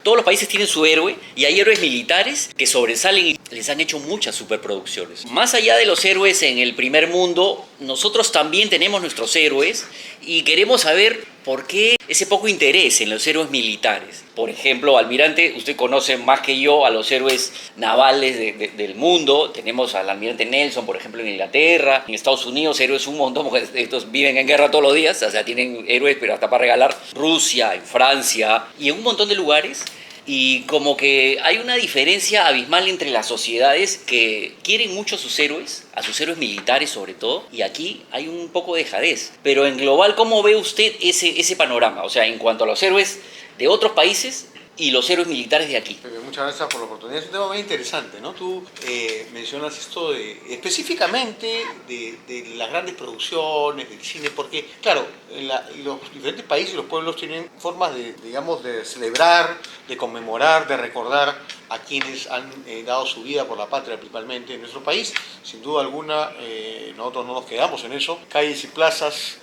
Todos los países tienen su héroe y hay héroes militares que sobresalen y les han hecho muchas superproducciones. Más allá de los héroes en el primer mundo, nosotros también tenemos nuestros héroes y queremos saber por qué ese poco interés en los héroes militares. Por ejemplo, Almirante, usted conoce más que yo a los héroes navales del mundo. Tenemos al Almirante Nelson, por ejemplo, en Inglaterra. En Estados Unidos, héroes un montón, porque estos viven en guerra todos los días. O sea, tienen héroes, pero hasta para regalar. Rusia, en Francia y en un montón de lugares. Y como que hay una diferencia abismal entre las sociedades que quieren mucho a sus héroes militares sobre todo, y aquí hay un poco de dejadez. Pero en global, ¿cómo ve usted ese panorama? O sea, en cuanto a los héroes de otros países y los héroes militares de aquí. Muchas gracias por la oportunidad. Es un tema muy interesante, ¿no? Tú mencionas esto específicamente de las grandes producciones, del cine, porque, claro, los diferentes países y los pueblos tienen formas de celebrar, de conmemorar, de recordar a quienes han dado su vida por la patria, principalmente en nuestro país. Sin duda alguna, nosotros no nos quedamos en eso. Calles y plazas,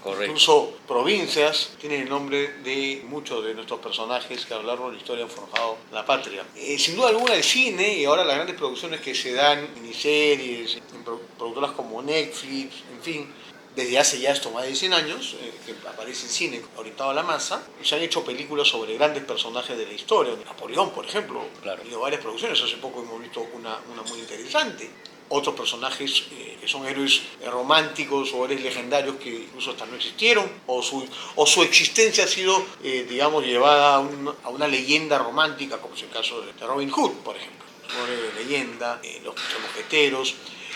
incluso provincias, tienen el nombre de muchos de nuestros personajes que a lo largo de la historia han forjado la patria. Sin duda alguna el cine y ahora las grandes producciones que se dan, miniseries, en productoras como Netflix, en fin, desde hace ya esto más de 100 años, que aparece el cine orientado a la masa, se han hecho películas sobre grandes personajes de la historia. Napoleón, por ejemplo, claro. Ha habido varias producciones, hace poco hemos visto una muy interesante. Otros personajes que son héroes románticos o héroes legendarios que incluso hasta no existieron, o su existencia ha sido, llevada a una leyenda romántica, como es el caso de Robin Hood, por ejemplo. Un héroe de leyenda, los mosqueteros,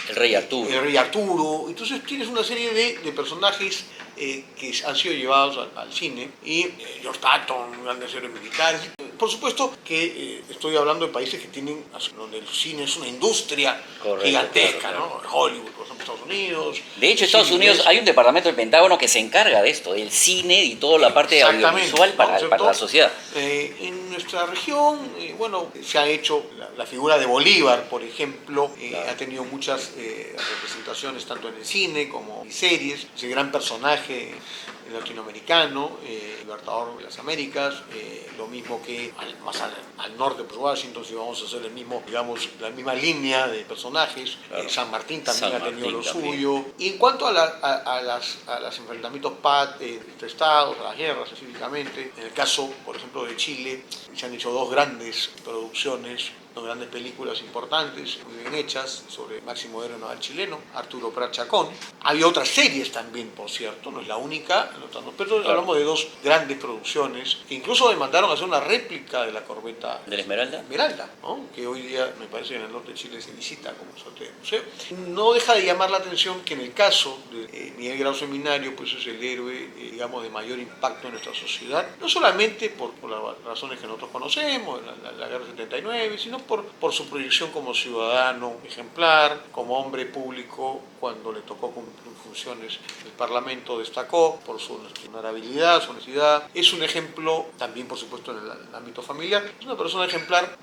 el Rey Arturo. El Rey Arturo. Entonces tienes una serie de personajes que han sido llevados al cine, y George Patton, grandes héroes militares. Por supuesto que estoy hablando de países que tienen, donde el cine es una industria gigantesca, claro. ¿No? Hollywood, por ejemplo, Estados Unidos. De hecho, Estados Unidos hay un departamento del Pentágono que se encarga de esto, del cine y toda la parte audiovisual para la sociedad. En nuestra región, se ha hecho la figura de Bolívar, por ejemplo, claro. Ha tenido muchas representaciones tanto en el cine como en series. Ese gran personaje latinoamericano, libertador de las Américas, lo mismo que más al norte de Washington, si vamos a hacer la misma línea de personajes. Claro. San Martín también ha tenido lo suyo. Y en cuanto a los enfrentamientos entre estados, a las guerras específicamente, en el caso, por ejemplo, de Chile, se han hecho dos grandes producciones, dos grandes películas importantes, muy bien hechas, sobre el máximo héroe naval chileno, Arturo Prat Chacón. Había otras series también, por cierto, no es la única, pero claro. Hablamos de dos grandes producciones que incluso demandaron hacer una réplica de la corbeta ¿de la Esmeralda? Esmeralda, ¿no? Que hoy día me parece que en el norte de Chile se visita como sorte de museo. No deja de llamar la atención que en el caso de Miguel Grau Seminario, pues es el héroe, de mayor impacto en nuestra sociedad, no solamente por las razones que nosotros conocemos, la guerra del 79, sino por su proyección como ciudadano ejemplar, como hombre público cuando le tocó cumplir funciones del Parlamento, destacó por su honorabilidad, su honestidad. Es un ejemplo también, por supuesto, en el ámbito familiar. Es una persona ejemplar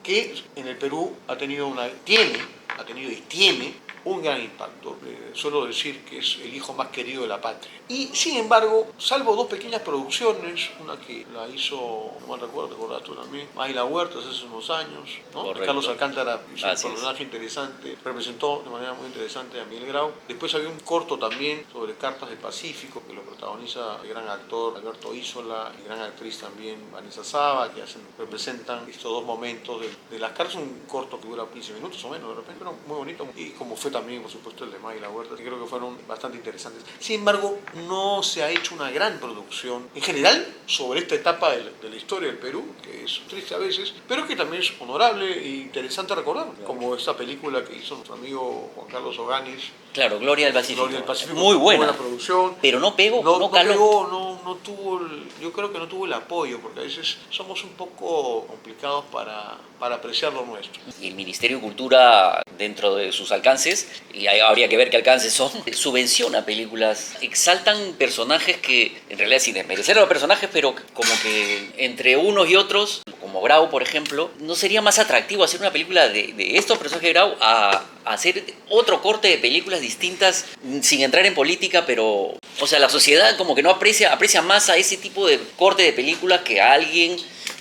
que en el Perú ha tenido y tiene un gran impacto. Suelo decir que es el hijo más querido de la patria. Y, sin embargo, salvo dos pequeñas producciones, una que la hizo, no me recuerdo, recordás tú también, Mayla Huertas hace unos años, ¿no? Carlos Alcántara hizo un personaje interesante, representó de manera muy interesante a Miguel Grau. Después había un corto también sobre Cartas del Pacífico, que lo protagoniza el gran actor Alberto Isola y gran actriz también Vanessa Saba, que representan estos dos momentos de las cartas. Un corto que dura 15 minutos o menos, de repente, pero muy bonito. Y como fue también, por supuesto, el de Mayla Huertas, que creo que fueron bastante interesantes. Sin embargo, no se ha hecho una gran producción en general sobre esta etapa de la historia del Perú, que es triste a veces, pero que también es honorable e interesante recordar, como esta película que hizo nuestro amigo Juan Carlos Oganis. Claro, Gloria del Pacífico. Gloria del Pacífico, muy buena producción. Pero no pegó, no tuvo yo creo que no tuvo el apoyo, porque a veces somos un poco complicados para apreciar lo nuestro. Y el Ministerio de Cultura, dentro de sus alcances, y habría que ver qué alcances son, subvenciona películas, exaltan personajes que, en realidad sin desmerecer a los personajes, pero como que entre unos y otros, como Grau, por ejemplo, ¿no sería más atractivo hacer una película de estos personajes de Grau a hacer otro corte de películas distintas, sin entrar en política, pero, o sea, la sociedad como que no aprecia más a ese tipo de corte de películas que a alguien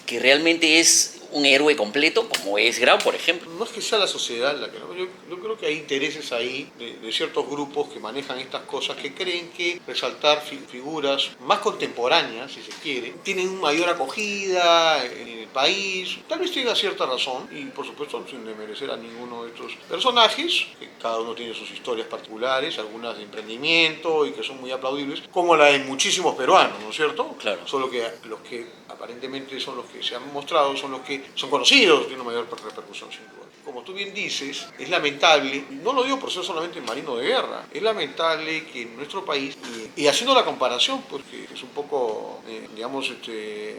que realmente es un héroe completo, como es Grau, por ejemplo. No es que sea la sociedad la que no, yo creo que hay intereses ahí de ciertos grupos que manejan estas cosas, que creen que resaltar figuras más contemporáneas, si se quiere, tienen mayor acogida en el país. Tal vez tenga cierta razón, y por supuesto sin desmerecer a ninguno de estos personajes, que cada uno tiene sus historias particulares, algunas de emprendimiento y que son muy aplaudibles, como la de muchísimos peruanos, ¿no es cierto? Claro. Solo que los que aparentemente son los que se han mostrado, son los que son conocidos, tienen una mayor repercusión sin duda. Como tú bien dices, es lamentable, no lo digo por ser solamente marino de guerra, es lamentable que en nuestro país, y haciendo la comparación, porque es un poco, digamos,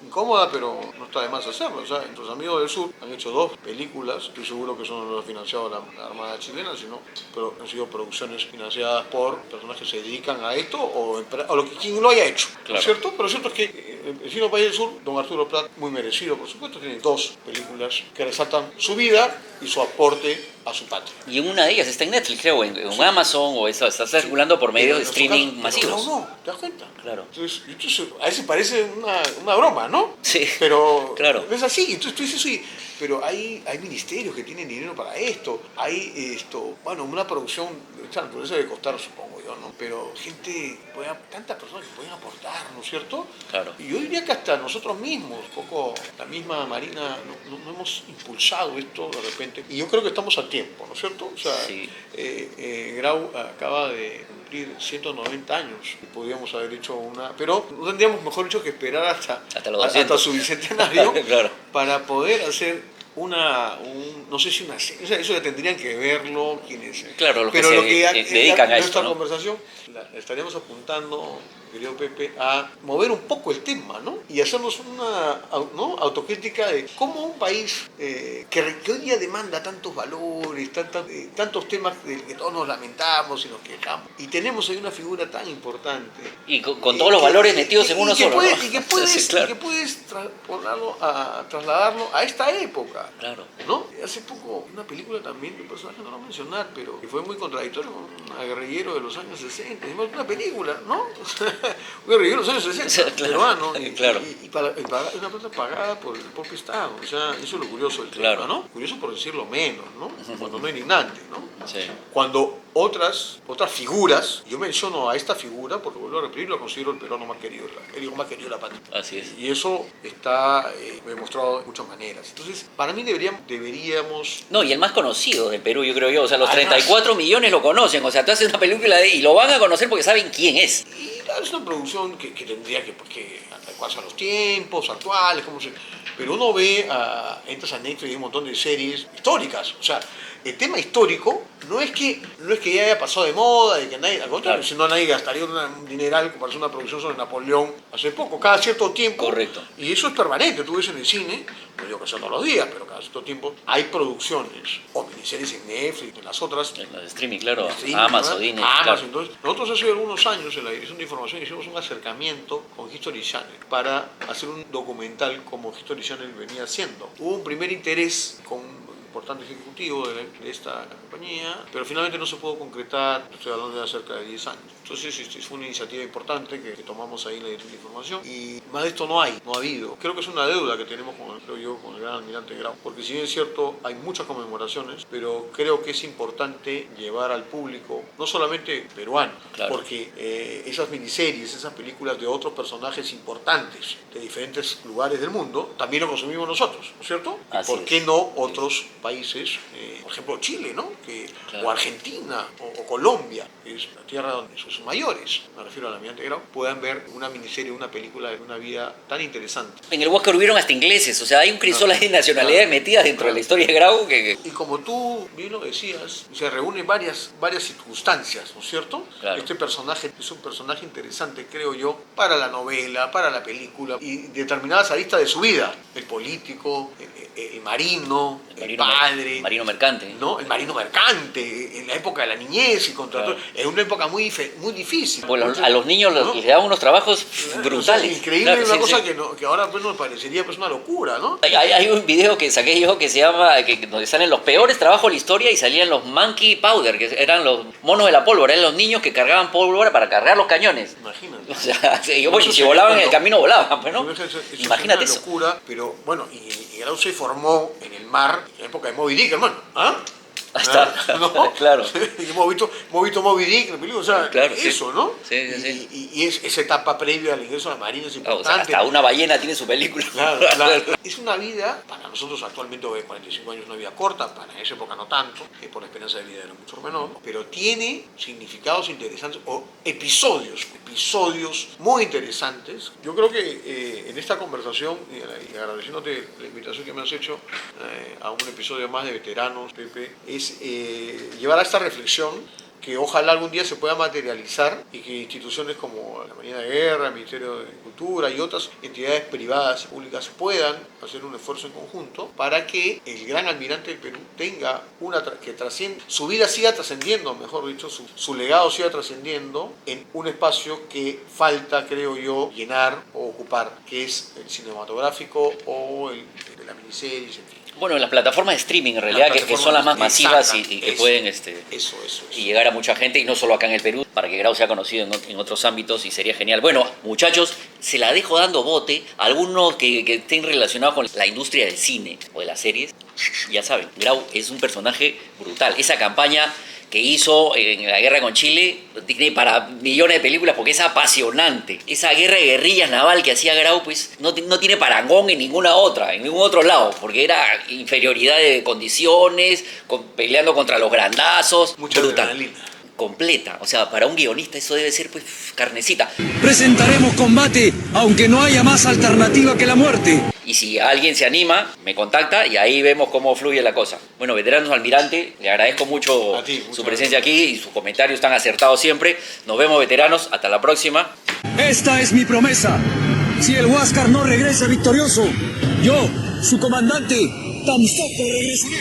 incómoda, pero no está de más hacerlo. O sea, nuestros amigos del sur han hecho 2 películas, estoy seguro que son los financiados la Armada Chilena, pero han sido producciones financiadas por personas que se dedican a esto o quien lo haya hecho, claro. ¿Cierto? Pero lo cierto es que el vecino país del sur, don Arturo Prat, muy merecido, por supuesto, tiene 2 películas que resaltan su vida y su aporte a su patria. Y en una de ellas está en Netflix, creo, en Sí. Amazon, o está circulando por medios de streaming masivos. No, ¿te das cuenta? Claro. Entonces, a veces parece una broma, ¿no? Sí. Pero Claro. no es así. Entonces tú dices, sí, pero hay ministerios que tienen dinero para esto. Hay bueno, una producción de esta naturaleza debe costar, supongo yo, ¿no? Pero tantas personas que pueden aportar, ¿no es cierto? Claro. Y yo diría que hasta nosotros mismos, un poco la misma Marina, no hemos impulsado esto de repente. Y yo creo que estamos a tiempo, ¿no es cierto? O sea, Sí. Grau acaba de cumplir 190 años y podríamos haber hecho pero no tendríamos, mejor dicho, que esperar hasta su bicentenario Claro. para poder hacer no sé si o sea, eso ya tendrían que verlo quienes... Claro, los que pero se lo que dedican a esto, nuestra ¿no? conversación la estaríamos apuntando, querido Pepe, a mover un poco el tema, ¿no? Y hacernos una autocrítica de cómo un país que hoy día demanda tantos valores, tantos temas de que todos nos lamentamos y nos quejamos, y tenemos ahí una figura tan importante. Y con todos los valores metidos en uno solo, ¿no? Y que puedes, Sí, claro. y que puedes trasladarlo a esta época. Claro. ¿No? Hace poco una película también de un personaje, no lo voy a mencionar, pero que fue muy contradictorio, un guerrillero de los años 60, una película, ¿no? Un guerrillero de los años 60, Claro. peruano, Claro. y una plata pagada por el propio Estado. O sea, eso es lo curioso del Claro. tema, ¿no? Curioso por decirlo menos, ¿no? Cuando no indignante, ¿no? Sí. Cuando otras figuras, yo menciono a esta figura, porque vuelvo a repetir, lo considero el peruano más querido, el más querido de la patria. Así es. Y eso está demostrado de muchas maneras. Entonces, para mí deberíamos... No, y el más conocido del Perú, yo creo yo. O sea, los Además, 34 millones lo conocen. O sea, tú haces una película y lo van a conocer porque saben quién es. Y es una producción que tendría que adecuarse a los tiempos actuales, pero uno ve, entras a Netflix y hay un montón de series históricas. O sea, el tema histórico no es que ya haya pasado de moda, de que nadie, al contrario, Claro. si no nadie gastaría un dineral para hacer una producción sobre Napoleón hace poco, cada cierto tiempo. Correcto. Y eso es permanente, tú ves en el cine, no digo que sea todos los días, pero cada cierto tiempo hay producciones, o miniseries en Netflix, en las otras, En la de streaming, claro. streaming, Amazon, ¿verdad? Disney. Amazon. Claro. Entonces, nosotros hace algunos años en la Dirección de Información hicimos un acercamiento con History Channel para hacer un documental como History Channel venía haciendo. Hubo un primer interés con un importante ejecutivo de esta compañía, pero finalmente no se pudo concretar, estoy hablando de cerca de 10 años. Entonces fue una iniciativa importante que tomamos ahí en la Dirección de Información y más de esto no ha habido. Creo que es una deuda que tenemos con el gran almirante Grau, porque si bien es cierto hay muchas conmemoraciones, pero creo que es importante llevar al público, no solamente peruano, Claro. porque esas miniseries, esas películas de otros personajes importantes de diferentes lugares del mundo, también lo consumimos nosotros, ¿no es cierto? Así ¿Por qué es. no otros países, por ejemplo Chile, ¿no? Claro. O Argentina, o Colombia, que es la tierra donde sus mayores, me refiero al almirante Grau, puedan ver una miniserie, una película de una vida tan interesante. En el Huáscar hubieron hasta ingleses. O sea, hay un crisol ahí de nacionalidades metidas dentro de la historia de Grau que... Y como tú bien lo decías, se reúnen varias circunstancias, ¿no es cierto? Claro. Este personaje es un personaje interesante, creo yo, para la novela, para la película y determinadas aristas de su vida. El político, el marino, padre. Marino mercante. ¿No? El marino mercante, en la época de la niñez y contra Claro. todo. Es una época muy difícil. Pues Entonces, a los niños ¿no? les daban unos trabajos O sea, brutales. increíble, Claro, una sí, cosa sí. que ahora pues nos parecería pues una locura, ¿no? Hay un video que saqué yo que se llama, donde salen los peores trabajos de la historia y salían los monkey powder, que eran los monos de la pólvora, eran los niños que cargaban pólvora para cargar los cañones. Imagínate. O sea, si Eso si volaban en el cuando- camino volaban, pues, ¿no? Eso Imagínate es eso. una locura, pero bueno, y Grau se formó en el mar en la época de Moby Dick, hermano. ¿Ah? Ahí está, ¿No? claro. hemos visto Moby Dick en la película, o sea, Claro, sí. eso, ¿no? Sí, sí, sí. Y esa etapa previa al ingreso a la Marina es O sea, importante. hasta una ballena tiene su película. Claro, es una vida, para nosotros actualmente de 45 años, una vida corta, para esa época no tanto, por la esperanza de vida era mucho menor, pero tiene significados interesantes o episodios muy interesantes. Yo creo que en esta conversación, y agradeciéndote la invitación que me has hecho a un episodio más de Veteranos, Pepe, es llevar a esta reflexión que ojalá algún día se pueda materializar y que instituciones como la Marina de Guerra, el Ministerio de Cultura y otras entidades privadas y públicas puedan hacer un esfuerzo en conjunto para que el gran almirante del Perú tenga que trascienda, su vida siga trascendiendo, mejor dicho, su legado siga trascendiendo en un espacio que falta, creo yo, llenar o ocupar, que es el cinematográfico o el de la miniseries, en fin. Bueno, las plataformas de streaming en realidad, que son las más masivas y que eso, pueden eso. y llegar a mucha gente, y no solo acá en el Perú, para que Grau sea conocido en otros ámbitos, y sería genial. Bueno, muchachos, se la dejo dando bote a algunos que estén relacionados con la industria del cine o de las series. Ya saben, Grau es un personaje brutal. Esa campaña que hizo en la guerra con Chile tiene para millones de películas porque es apasionante. Esa guerra de guerrillas naval que hacía Grau, pues no tiene parangón en ninguna otra, en ningún otro lado, porque era inferioridad de condiciones, peleando contra los grandazos. Mucha brutal. adrenalina. Completa. O sea, para un guionista eso debe ser pues carnecita. Presentaremos combate, aunque no haya más alternativa que la muerte. Y si alguien se anima, me contacta y ahí vemos cómo fluye la cosa. Bueno, Veteranos Almirante, le agradezco mucho A ti, su muchas presencia aquí y sus comentarios tan acertados siempre. Nos vemos, veteranos. Hasta la próxima. Esta es mi promesa. Si el Huáscar no regresa victorioso, yo, su comandante, tampoco regresaré.